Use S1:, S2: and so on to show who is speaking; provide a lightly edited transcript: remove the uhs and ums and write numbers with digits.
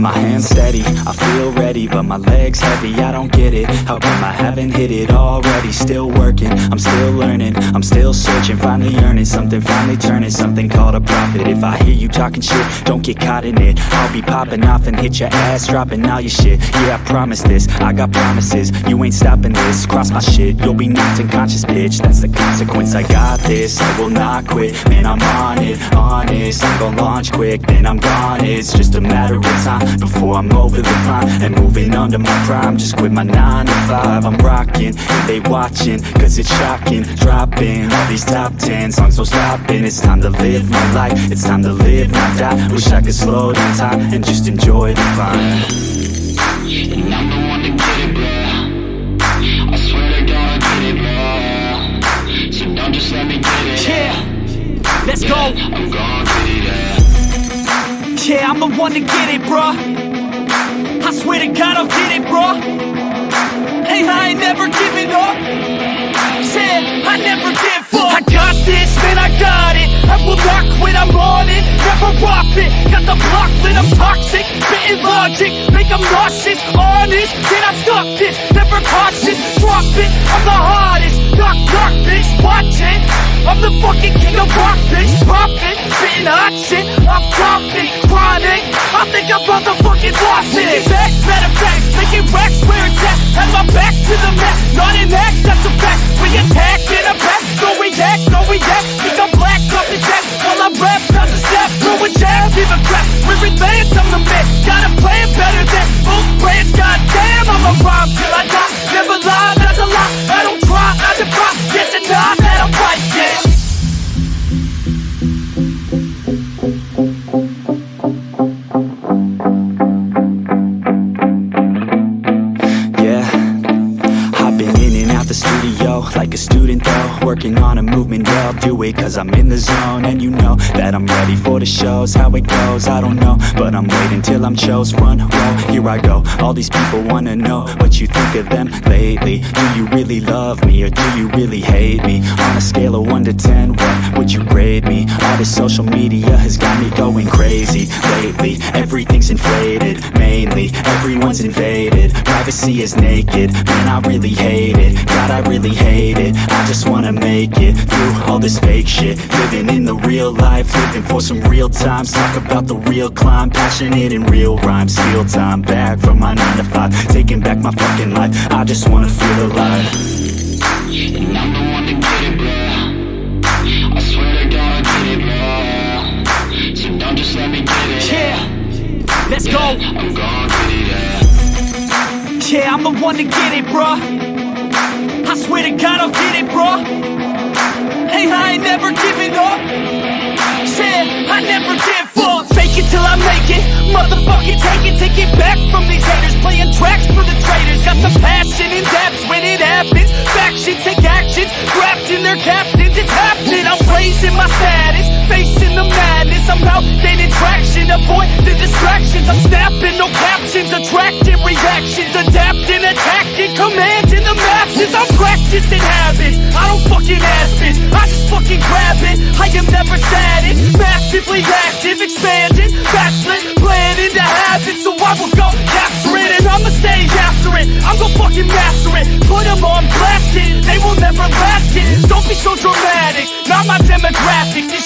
S1: My hands steady, I feel ready, but my legs heavy, I don't get it. How come I haven't hit it already? Still working, I'm still learning, I'm still searching, finally earning something, finally turning something called a profit. If I hear you talking shit, don't get caught in it. I'll be popping off and hit your ass, dropping all your shit. Yeah, I promise this, I got promises, you ain't stopping this. Cross my shit, you'll be knocked unconscious, bitch. That's the consequence, I got this, I will not quit. Man, I'm on it, honest, I'm gon' launch quick, then I'm gone. It's just a matter of time before I'm over the climb and moving under my prime. Just quit my 9 to 5, I'm rocking and they watching, cause it's shocking. Dropping all these top 10 songs, so stopping. It's time to live my life, it's time to live, not die. Wish I could slow down time and just enjoy the climb.
S2: And I'm the one to get it, bro. I swear to God I get it, bro. So don't just let me get it.
S1: Yeah, let's go.
S2: I'm gon' get it, yeah.
S1: Yeah, I'm the one to get it, bruh. I swear to God I'll get it, bruh. Hey, I ain't never giving up. Yeah, I never give up. I got this, man, I got it. I will not quit, I'm on it. Never rock it. Got the block lit, I'm toxic. Spitting logic, make them nauseous. Honest, can I stop this? Never cautious, drop it. I'm the hardest. Knock, knock, bitch, watch it. I'm the fucking king of rock, bitch. Profit, spitting hot shit. I'm topic, chronic. I think I'm motherfucking lost it. Back, matter of fact, making racks where it's at. Have my back to the mat, not an act, that's a fact. We attack in a back, no react, no react. Think I'm black, up his back. While I rap, does a step, throwing jabs, give a crap. We're advanced, I'm the man. Gotta play it better than most brands. Goddamn, I'm a rhyme till I die. Never lie, that's a lie. I don't try, I defy. Get denied that I'm right, yeah. Like a student though, working on a movement, yeah, I'll do it cause I'm in the zone. And you know that I'm ready for the shows. How it goes, I don't know, but I'm waiting till I'm chose. One row, here I go. All these people wanna know what you think of them lately. Do you really love me or do you really hate me? On a scale of 1 to 10, what would you grade me? All this social media has got me going crazy lately. Everything's inflated, mainly everyone's invaded. Privacy is naked, man, I really hate it. God, I really hate it. I just wanna make it through all this fake shit. Living in the real life, living for some real times. Talk about the real climb, passionate in real rhymes. Steal time back from my 9 to 5, taking back my fucking life. I just wanna feel alive.
S2: And I'm the one to get it, bro. I swear to God I get it, bro. So don't just let me get it.
S1: Yeah, let's go.
S2: I'm gon' get it, yeah.
S1: Yeah, I'm the one to get it, bruh. I swear to God I'll get it, bro. Hey, I ain't never giving up. Yeah, I never give up. Fake it till I make it. Motherfucking take it back from these haters. Playing tracks for the traitors. Got the passion in depth when it happens. Factions take actions, drafting their captains. It's happening. I'm raising my status, facing the madness. I'm out gaining traction, avoid the distractions. I'm snapping, no captions, attracting reactions, adapting, attacking, commanding the masses. I'm practicing habits, I don't fucking ask it, I just fucking grab it. I am never static, massively active, expanding, backslid, planning to have it. So I will go capture it, and I'ma stay after it. I'm gon' fucking master it, put them on blast it. They will never last it, don't be so dramatic, not my demographic. This